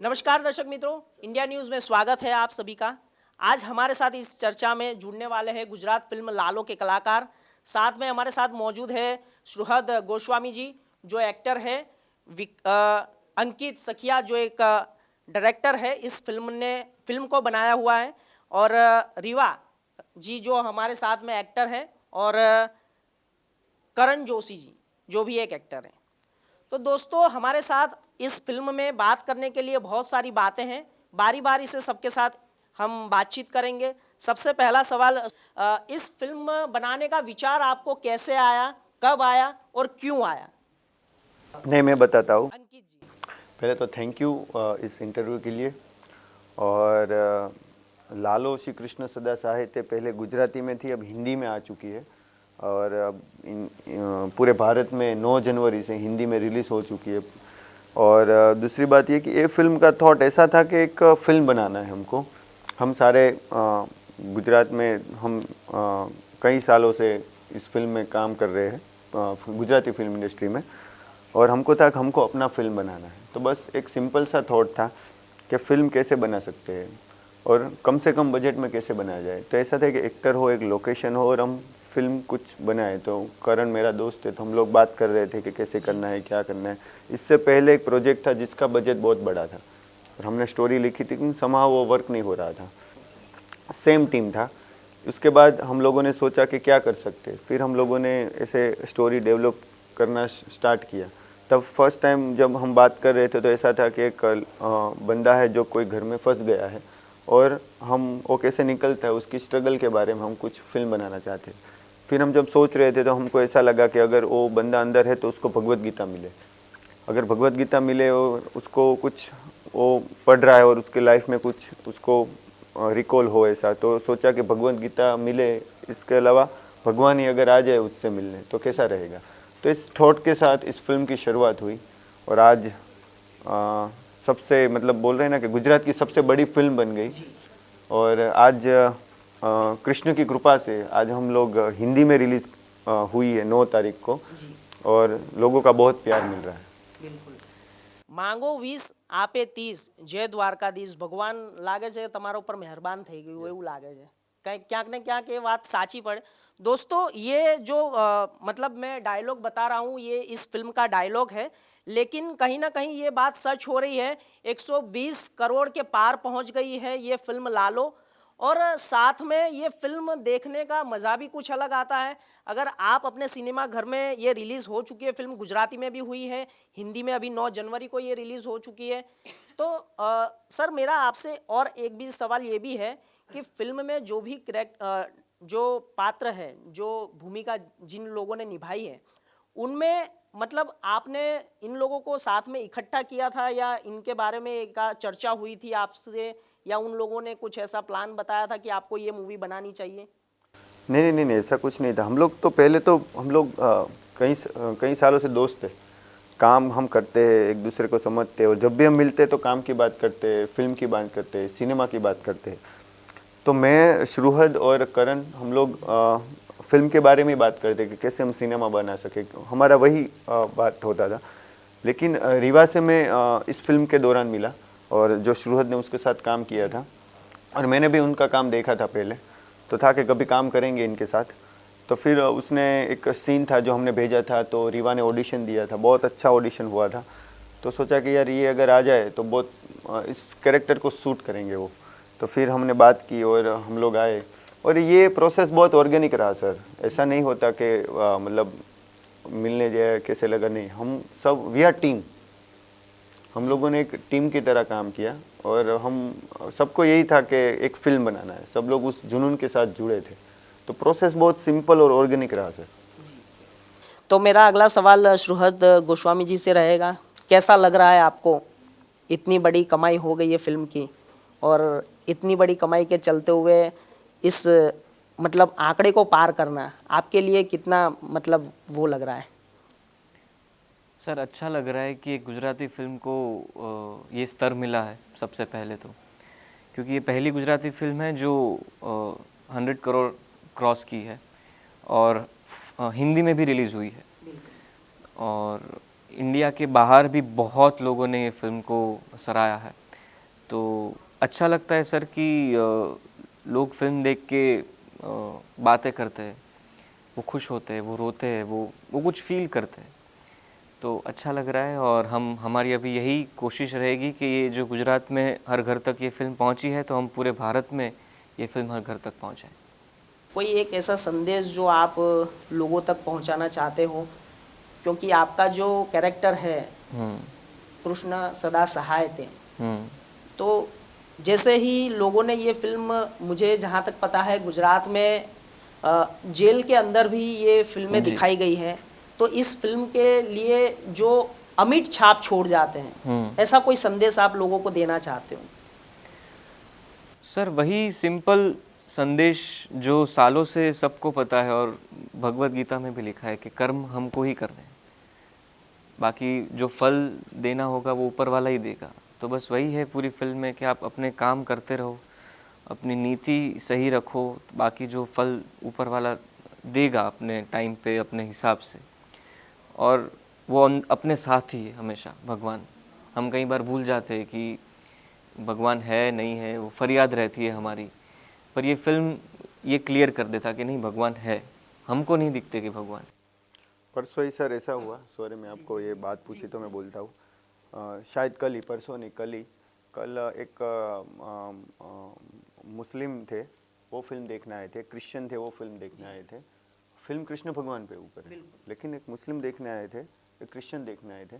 नमस्कार दर्शक मित्रों, इंडिया न्यूज़ में स्वागत है आप सभी का। आज हमारे साथ इस चर्चा में जुड़ने वाले हैं गुजरात फिल्म लालो के कलाकार। साथ में हमारे साथ मौजूद है सुहृद गोस्वामी जी, जो एक्टर है। अंकित सखिया, जो एक डायरेक्टर है, इस फिल्म को बनाया हुआ है। और रीवा जी, जो हमारे साथ में एक्टर है। और करण जोशी जी, जो भी एक एक्टर हैं। तो दोस्तों, हमारे साथ इस फिल्म में बात करने के लिए बहुत सारी बातें हैं। बारी बारी से सबके साथ हम बातचीत करेंगे। सबसे पहला सवाल, इस फिल्म बनाने का विचार आपको कैसे आया, कब आया और क्यों आया? नहीं, मैं बताता हूँ। अंकित जी। पहले तो थैंक यू इस इंटरव्यू के लिए। और लालो श्री कृष्ण सदा साहित्य पहले गुजराती में थी, अब हिंदी में आ चुकी है। और अब पूरे भारत में 9 जनवरी से हिंदी में रिलीज़ हो चुकी है। और दूसरी बात ये कि ये फिल्म का थॉट ऐसा था कि एक फ़िल्म बनाना है हमको। हम सारे गुजरात में हम कई सालों से इस फिल्म में काम कर रहे हैं, गुजराती फिल्म इंडस्ट्री में। और हमको था कि हमको अपना फिल्म बनाना है। तो बस एक सिंपल सा थॉट था कि फ़िल्म कैसे बना सकते हैं और कम से कम बजट में कैसे बनाया जाए। तो ऐसा था कि एक्टर हो, एक लोकेशन हो और हम फिल्म कुछ बनाए। तो करण मेरा दोस्त है, तो हम लोग बात कर रहे थे कि कैसे करना है, क्या करना है। इससे पहले एक प्रोजेक्ट था जिसका बजट बहुत बड़ा था और हमने स्टोरी लिखी थी, लेकिन समाह वो वर्क नहीं हो रहा था। सेम टीम था। उसके बाद हम लोगों ने सोचा कि क्या कर सकते हैं। फिर हम लोगों ने ऐसे स्टोरी डेवलप करना स्टार्ट किया। तब फर्स्ट टाइम जब हम बात कर रहे थे तो ऐसा था कि एक बंदा है जो कोई घर में फंस गया है और हम वो कैसे निकलता है उसकी स्ट्रगल के बारे में हम कुछ फिल्म बनाना चाहते हैं। फिर हम जब सोच रहे थे तो हमको ऐसा लगा कि अगर वो बंदा अंदर है तो उसको भगवत गीता मिले। अगर भगवत गीता मिले और उसको कुछ वो पढ़ रहा है और उसके लाइफ में कुछ उसको रिकॉल हो ऐसा, तो सोचा कि भगवत गीता मिले, इसके अलावा भगवान ही अगर आ जाए उससे मिलने तो कैसा रहेगा। तो इस थॉट के साथ इस फिल्म की शुरुआत हुई। और आज सबसे मतलब बोल रहे हैं ना कि गुजरात की सबसे बड़ी फिल्म बन गई। और आज कृष्ण की कृपा से आज हम लोग हिंदी में रिलीज़ हुई है 9 तारीख को। और लोगों का बहुत प्यार मिल रहा है। बिल्कुल। માંગો 20 આપે 30, જય દ્વારકાધીશ। ભગવાન લાગે છે તમારા ઉપર મહેરબાન થઈ ગયું એવું લાગે છે। કંઈક ક્યાંક ને ક્યાંક ये बात साची पड़े। दोस्तों, ये जो मतलब मैं डायलॉग बता रहा हूँ, ये इस फिल्म का डायलॉग है। लेकिन कहीं ना कहीं ये बात सच हो रही है। 120 करोड़ के पार पहुंच गई है ये फिल्म लालो। और साथ में ये फिल्म देखने का मज़ा भी कुछ अलग आता है। अगर आप अपने सिनेमा घर में, ये रिलीज़ हो चुकी है फिल्म, गुजराती में भी हुई है, हिंदी में अभी 9 जनवरी को ये रिलीज़ हो चुकी है। तो सर, मेरा आपसे और एक भी सवाल ये भी है कि फिल्म में जो भी जो पात्र है, जो भूमिका जिन लोगों ने निभाई है, उनमें मतलब आपने इन लोगों को साथ में इकट्ठा किया था या इनके बारे में एक चर्चा हुई थी आपसे, या उन लोगों ने कुछ ऐसा प्लान बताया था कि आपको ये मूवी बनानी चाहिए? नहीं नहीं नहीं नहीं, ऐसा कुछ नहीं था। हम लोग तो पहले तो हम लोग कई सालों से दोस्त थे। काम हम करते हैं, एक दूसरे को समझते हैं और जब भी हम मिलते हैं तो काम की बात करते हैं, फिल्म की बात करते हैं, सिनेमा की बात करते हैं। तो मैं, सुहृद और करण, हम लोग फिल्म के बारे में बात करते कि कैसे हम सिनेमा बना सके। हमारा वही बात होता था। लेकिन रीवा से मैं इस फिल्म के दौरान मिला और जो सुहृद ने उसके साथ काम किया था और मैंने भी उनका काम देखा था पहले, तो था कि कभी काम करेंगे इनके साथ। तो फिर उसने एक सीन था जो हमने भेजा था, तो रीवा ने ऑडिशन दिया था, बहुत अच्छा ऑडिशन हुआ था। तो सोचा कि यार ये अगर आ जाए तो बहुत इस कैरेक्टर को सूट करेंगे वो। तो फिर हमने बात की और हम लोग आए। और ये प्रोसेस बहुत ऑर्गेनिक रहा सर। ऐसा नहीं होता कि मतलब मिलने जाए कैसे लगा, नहीं। हम सब वी आर टीम। हम लोगों ने एक टीम की तरह काम किया और हम सबको यही था कि एक फिल्म बनाना है। सब लोग उस जुनून के साथ जुड़े थे। तो प्रोसेस बहुत सिंपल और ऑर्गेनिक रहा सर। तो मेरा अगला सवाल सुहृद गोस्वामी जी से रहेगा। कैसा लग रहा है आपको, इतनी बड़ी कमाई हो गई है फिल्म की, और इतनी बड़ी कमाई के चलते हुए इस मतलब आंकड़े को पार करना आपके लिए कितना मतलब वो लग रहा है? सर, अच्छा लग रहा है कि एक गुजराती फिल्म को ये स्तर मिला है सबसे पहले तो, क्योंकि ये पहली गुजराती फिल्म है जो 100 करोड़ क्रॉस की है और हिंदी में भी रिलीज़ हुई है। और इंडिया के बाहर भी बहुत लोगों ने ये फिल्म को सराहा है। तो अच्छा लगता है सर कि लोग फिल्म देख के बातें करते हैं, वो खुश होते हैं, वो रोते हैं, वो कुछ फील करते हैं। तो अच्छा लग रहा है और हमारी अभी यही कोशिश रहेगी कि ये जो गुजरात में हर घर तक ये फिल्म पहुंची है, तो हम पूरे भारत में ये फिल्म हर घर तक पहुंचाएं। कोई एक ऐसा संदेश जो आप लोगों तक पहुंचाना चाहते हो, क्योंकि आपका जो कैरेक्टर है हम्म कृष्ण सदा सहाय थे, हम्म तो जैसे ही लोगों ने ये फिल्म, मुझे जहाँ तक पता है गुजरात में जेल के अंदर भी ये फिल्में जी। दिखाई गई है, तो इस फिल्म के लिए जो अमिट छाप छोड़ जाते हैं, ऐसा कोई संदेश आप लोगों को देना चाहते हो? सर वही सिंपल संदेश जो सालों से सबको पता है और भगवत गीता में भी लिखा है कि कर्म हमको ही करने हैं, बाकी जो फल देना होगा वो ऊपर वाला ही देगा। तो बस वही है पूरी फिल्म में कि आप अपने काम करते रहो, अपनी नीति सही रखो, बाकी जो फल ऊपर वाला देगा अपने टाइम पे अपने हिसाब से। और वो अपने साथ ही है हमेशा भगवान। हम कई बार भूल जाते हैं कि भगवान है नहीं है, वो फरियाद रहती है हमारी, पर ये फिल्म ये क्लियर कर देता कि नहीं, भगवान है, हमको नहीं दिखते कि भगवान। परसों ही सर ऐसा हुआ, सॉरी मैं आपको ये बात पूछी तो मैं बोलता हूँ, शायद कल ही, परसों नहीं कल ही, कल एक मुस्लिम थे, वो फिल्म देखने आए थे, क्रिश्चियन थे, वो फिल्म देखने आए थे। फिल्म कृष्ण भगवान पे ऊपर है, लेकिन एक मुस्लिम देखने आए थे, एक क्रिश्चियन देखने आए थे।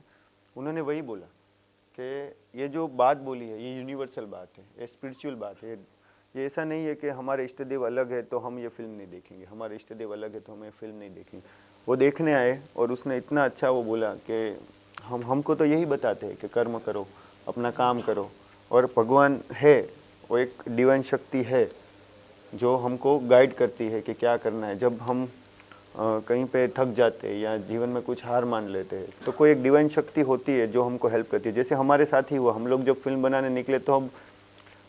उन्होंने वही बोला कि ये जो बात बोली है ये यूनिवर्सल बात है, ये स्पिरिचुअल बात है। ये ऐसा नहीं है कि हमारे इष्ट देव अलग है तो हम ये फिल्म नहीं देखेंगे, हमारे इष्ट देव अलग है तो हम ये फिल्म नहीं देखेंगे। वो देखने आए और उसने इतना अच्छा वो बोला कि हमको तो यही बताते हैं कि कर्म करो, अपना काम करो, और भगवान है, वो एक डिवाइन शक्ति है जो हमको गाइड करती है कि क्या करना है। जब हम कहीं पे थक जाते हैं या जीवन में कुछ हार मान लेते हैं तो कोई एक डिवाइन शक्ति होती है जो हमको हेल्प करती है। जैसे हमारे साथ ही हुआ, हम लोग जब फिल्म बनाने निकले तो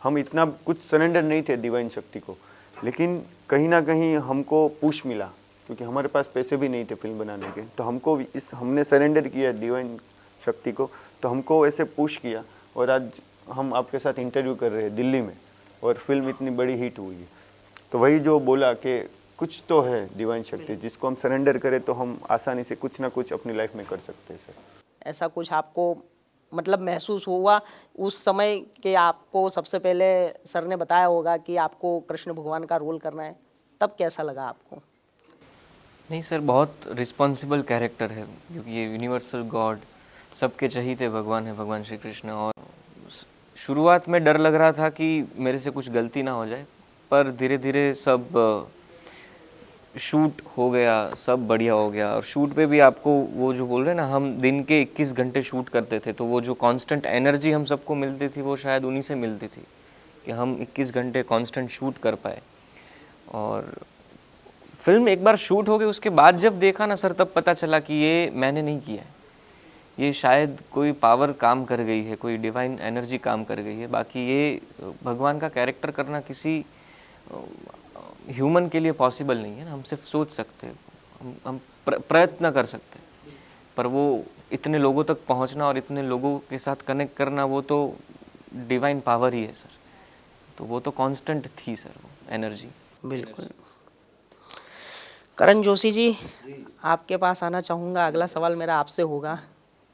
हम इतना कुछ सरेंडर नहीं थे डिवाइन शक्ति को, लेकिन कहीं ना कहीं हमको पुश मिला, क्योंकि हमारे पास पैसे भी नहीं थे फिल्म बनाने के, तो हमको हमने सरेंडर किया डिवाइन शक्ति को, तो हमको ऐसे पुश किया और आज हम आपके साथ इंटरव्यू कर रहे हैं दिल्ली में और फिल्म इतनी बड़ी हिट हुई है। तो वही जो बोला कि कुछ तो है डिवाइन शक्ति जिसको हम सरेंडर करें तो हम आसानी से कुछ ना कुछ अपनी लाइफ में कर सकते हैं सर। ऐसा कुछ आपको मतलब महसूस हुआ उस समय कि आपको सबसे पहले सर ने बताया होगा कि आपको कृष्ण भगवान का रोल करना है, तब कैसा लगा आपको? नहीं सर, बहुत रिस्पॉन्सिबल कैरेक्टर है, क्योंकि ये यूनिवर्सल गॉड, सबके चहीते भगवान है, भगवान श्री कृष्ण। और शुरुआत में डर लग रहा था कि मेरे से कुछ गलती ना हो जाए, पर धीरे धीरे सब शूट हो गया, सब बढ़िया हो गया। और शूट पे भी आपको वो जो बोल रहे हैं ना, हम दिन के 21 घंटे शूट करते थे, तो वो जो कांस्टेंट एनर्जी हम सबको मिलती थी वो शायद उन्हीं से मिलती थी कि हम 21 घंटे कांस्टेंट शूट कर पाए। और फिल्म एक बार शूट हो गई, उसके बाद जब देखा ना सर, तब पता चला कि ये मैंने नहीं किया है, ये शायद कोई पावर काम कर गई है, कोई डिवाइन एनर्जी काम कर गई है। बाकी ये भगवान का कैरेक्टर करना किसी ह्यूमन के लिए पॉसिबल नहीं है ना। हम सिर्फ सोच सकते हैं, हम प्रयत्न कर सकते हैं, पर वो इतने लोगों तक पहुंचना और इतने लोगों के साथ कनेक्ट करना, वो तो डिवाइन पावर ही है सर। तो वो तो कांस्टेंट थी सर, वो एनर्जी। बिल्कुल। करण जोशी जी, आपके पास आना चाहूँगा। अगला सवाल मेरा आपसे होगा।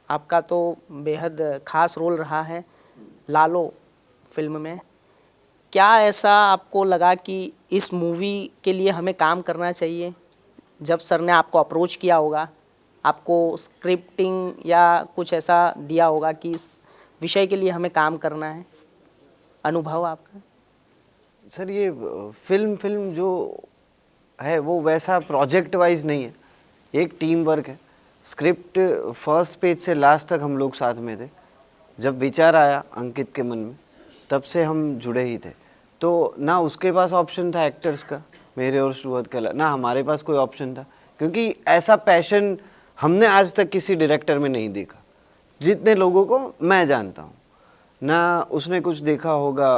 आपका तो बेहद खास रोल रहा है लालो फिल्म में। क्या ऐसा आपको लगा कि इस मूवी के लिए हमें काम करना चाहिए? जब सर ने आपको अप्रोच किया होगा, आपको स्क्रिप्टिंग या कुछ ऐसा दिया होगा कि इस विषय के लिए हमें काम करना है, अनुभव आपका? सर ये फिल्म जो है वो वैसा प्रोजेक्ट वाइज नहीं है, एक टीम वर्क है। स्क्रिप्ट फर्स्ट पेज से लास्ट तक हम लोग साथ में थे। जब विचार आया अंकित के मन में, तब से हम जुड़े ही थे। तो ना उसके पास ऑप्शन था एक्टर्स का, मेरे और श्रुवत का, ना हमारे पास कोई ऑप्शन था, क्योंकि ऐसा पैशन हमने आज तक किसी डायरेक्टर में नहीं देखा, जितने लोगों को मैं जानता हूँ। ना उसने कुछ देखा होगा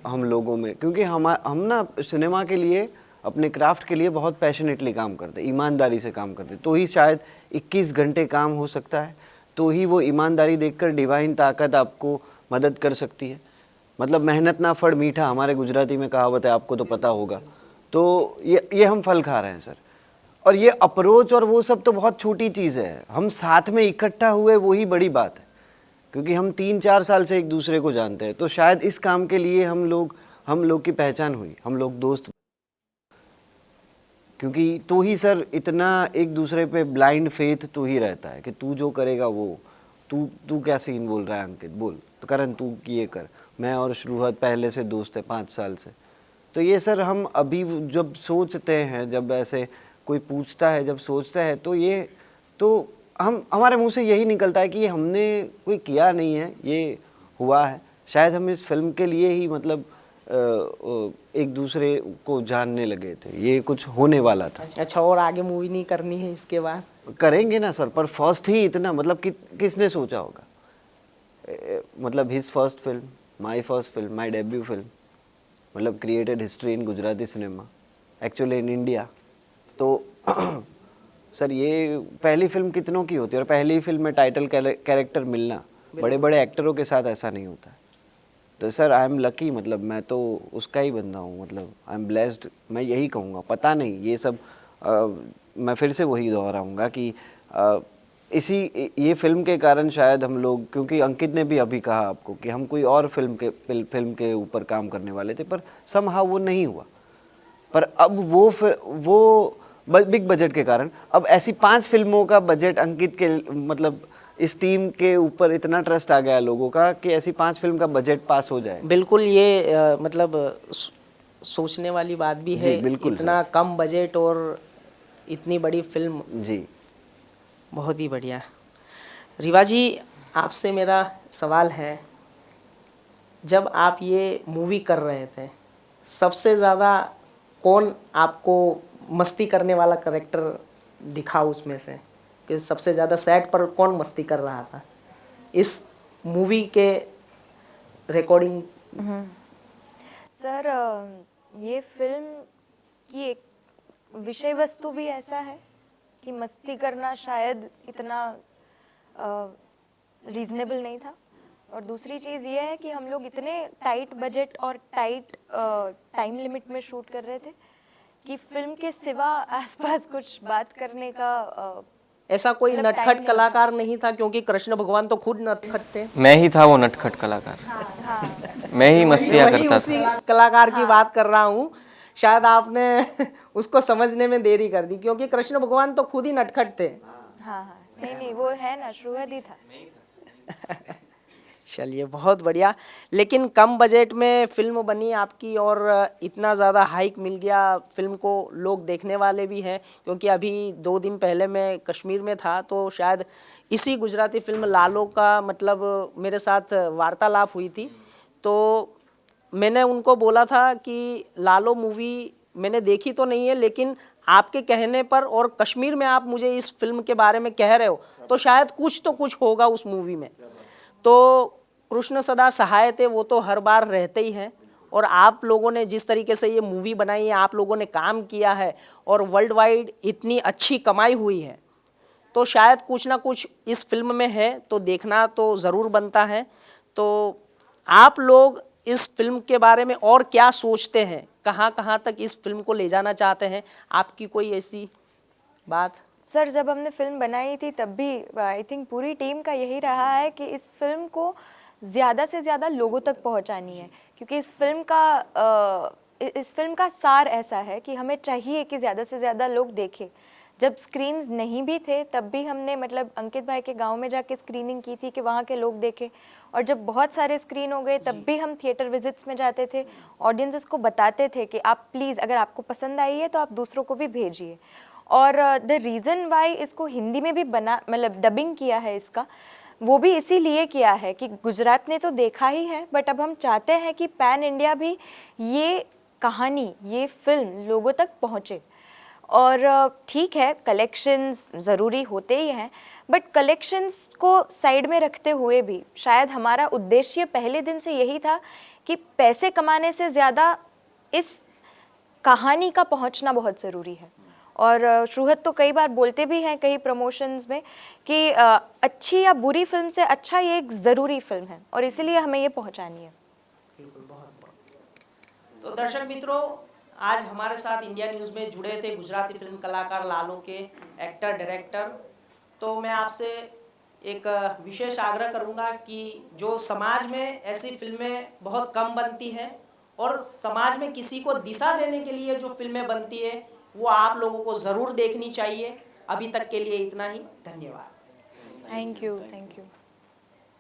हम लोगों में, क्योंकि हम ना सिनेमा के लिए, अपने क्राफ्ट के लिए बहुत पैशनेटली काम करते, ईमानदारी से काम करते, तो ही शायद 21 घंटे काम हो सकता है, तो ही वो ईमानदारी देखकर डिवाइन ताकत आपको मदद कर सकती है। मतलब मेहनत ना फल मीठा, हमारे गुजराती में कहावत है, आपको तो पता होगा। तो ये हम फल खा रहे हैं सर। और ये अप्रोच और वो सब तो बहुत छोटी चीज़ है, हम साथ में इकट्ठा हुए वही बड़ी बात है, क्योंकि हम 3-4 साल से एक दूसरे को जानते हैं। तो शायद इस काम के लिए हम लोग की पहचान हुई, हम लोग दोस्त, क्योंकि तो ही सर इतना एक दूसरे पे ब्लाइंड फेथ तो ही रहता है कि तू जो करेगा वो, तू क्या सीन बोल रहा है अंकित, बोल तो करण तू ये कर। मैं और श्रुहत पहले से दोस्त है 5 साल से। तो ये सर हम अभी जब सोचते हैं, जब ऐसे कोई पूछता है, जब सोचता है, तो ये तो हम हमारे मुंह से यही निकलता है कि ये हमने कोई किया नहीं है, ये हुआ है। शायद हम इस फिल्म के लिए ही मतलब एक दूसरे को जानने लगे थे, ये कुछ होने वाला था। अच्छा, और आगे मूवी नहीं करनी है इसके बाद? करेंगे ना सर, पर फर्स्ट ही इतना मतलब किसने सोचा होगा, मतलब his first film, my first film, my debut film, मतलब created history in Gujarati cinema, actually in India. तो सर ये पहली फिल्म कितनों की होती है, और पहली फिल्म में टाइटल कैरेक्टर मिलना, बड़े बड़े एक्टरों के साथ ऐसा नहीं होता है। तो सर आई एम लकी, मतलब मैं तो उसका ही बंदा हूँ, मतलब आई एम ब्लेस्ड, मैं यही कहूँगा। पता नहीं ये सब मैं फिर से वही दोहराऊँगा कि ये फिल्म के कारण शायद हम लोग, क्योंकि अंकित ने भी अभी कहा आपको कि हम कोई और फिल्म के ऊपर काम करने वाले थे, पर समहाउ वो नहीं हुआ। पर अब वो बिग बजट के कारण अब ऐसी 5 फिल्मों का बजट अंकित के, मतलब इस टीम के ऊपर इतना ट्रस्ट आ गया लोगों का कि ऐसी 5 फिल्म का बजट पास हो जाए। बिल्कुल, ये मतलब सोचने वाली बात भी है। बिल्कुल इतना कम बजट और इतनी बड़ी फिल्म, जी बहुत ही बढ़िया। रिवा जी, आपसे मेरा सवाल है, जब आप ये मूवी कर रहे थे, सबसे ज़्यादा कौन आपको मस्ती करने वाला करेक्टर दिखा उसमें से, कि सबसे ज़्यादा सेट पर कौन मस्ती कर रहा था इस मूवी के रिकॉर्डिंग? सर, ये फिल्म की एक विषय वस्तु भी ऐसा है कि मस्ती करना शायद इतना रीजनेबल नहीं था। और दूसरी चीज़ ये है कि हम लोग इतने टाइट बजट और टाइट टाइम लिमिट में शूट कर रहे थे कि फिल्म के सिवा आसपास कुछ बात करने का ऐसा कोई मतलब time नटखट नहीं कलाकार नहीं था, क्योंकि कृष्ण भगवान तो खुद नटखट थे। मैं ही था वो नटखट कलाकार, मैं ही मस्तियाँ वही करता उसी था। कलाकार की बात कर रहा हूँ। शायद आपने उसको समझने में देरी कर दी, क्योंकि कृष्ण भगवान तो खुद ही नटखट थे। हाँ हाँ, नहीं वो है ना, श्रुहद ही था। चलिए, बहुत बढ़िया। लेकिन कम बजट में फिल्म बनी आपकी, और इतना ज़्यादा हाइक मिल गया फिल्म को, लोग देखने वाले भी हैं। क्योंकि अभी 2 दिन पहले मैं कश्मीर में था, तो शायद इसी गुजराती फिल्म लालो का मतलब मेरे साथ वार्तालाप हुई थी। तो मैंने उनको बोला था कि लालो मूवी मैंने देखी तो नहीं है, लेकिन आपके कहने पर और कश्मीर में आप मुझे इस फिल्म के बारे में कह रहे हो, तो शायद कुछ होगा उस मूवी में। तो कृष्ण सदा सहाय थे, वो तो हर बार रहते ही हैं। और आप लोगों ने जिस तरीके से ये मूवी बनाई है, आप लोगों ने काम किया है, और वर्ल्ड वाइड इतनी अच्छी कमाई हुई है, तो शायद कुछ ना कुछ इस फिल्म में है, तो देखना तो ज़रूर बनता है। तो आप लोग इस फिल्म के बारे में और क्या सोचते हैं, कहाँ तक इस फिल्म को ले जाना चाहते हैं? आपकी कोई ऐसी बात? सर, जब हमने फिल्म बनाई थी तब भी आई थिंक पूरी टीम का यही रहा है कि इस फिल्म को ज़्यादा से ज़्यादा लोगों तक पहुंचानी है, क्योंकि इस फिल्म का सार ऐसा है कि हमें चाहिए कि ज़्यादा से ज़्यादा लोग देखें। जब स्क्रीन्स नहीं भी थे तब भी हमने मतलब अंकित भाई के गांव में जाके स्क्रीनिंग की थी कि वहाँ के लोग देखें। और जब बहुत सारे स्क्रीन हो गए तब भी हम थिएटर विजिट्स में जाते थे, ऑडियंसेस को बताते थे कि आप प्लीज़, अगर आपको पसंद आई है तो आप दूसरों को भी भेजिए। और द रीज़न वाई इसको हिंदी में भी मतलब डबिंग किया है इसका, वो भी इसीलिए किया है कि गुजरात ने तो देखा ही है, बट अब हम चाहते हैं कि पैन इंडिया भी ये कहानी, ये फिल्म लोगों तक पहुँचे। और ठीक है, कलेक्शंस ज़रूरी होते ही हैं, बट कलेक्शंस को साइड में रखते हुए भी शायद हमारा उद्देश्य पहले दिन से यही था कि पैसे कमाने से ज़्यादा इस कहानी का पहुंचना बहुत ज़रूरी है। और श्रुहद तो कई बार बोलते भी हैं कई प्रमोशंस में कि अच्छी या बुरी फिल्म से अच्छा ये एक ज़रूरी फिल्म है, और इसीलिए हमें ये पहुंचानी है। बिल्कुल, बहुत बहुत। तो दर्शक मित्रों, आज हमारे साथ इंडिया न्यूज़ में जुड़े थे गुजराती फिल्म कलाकार लालो के एक्टर डायरेक्टर। तो मैं आपसे एक विशेष आग्रह करूंगा कि जो समाज में ऐसी फिल्में बहुत कम बनती हैं और समाज में किसी को दिशा देने के लिए जो फिल्में बनती है वो आप लोगों को ज़रूर देखनी चाहिए। अभी तक के लिए इतना ही, धन्यवाद। Thank you.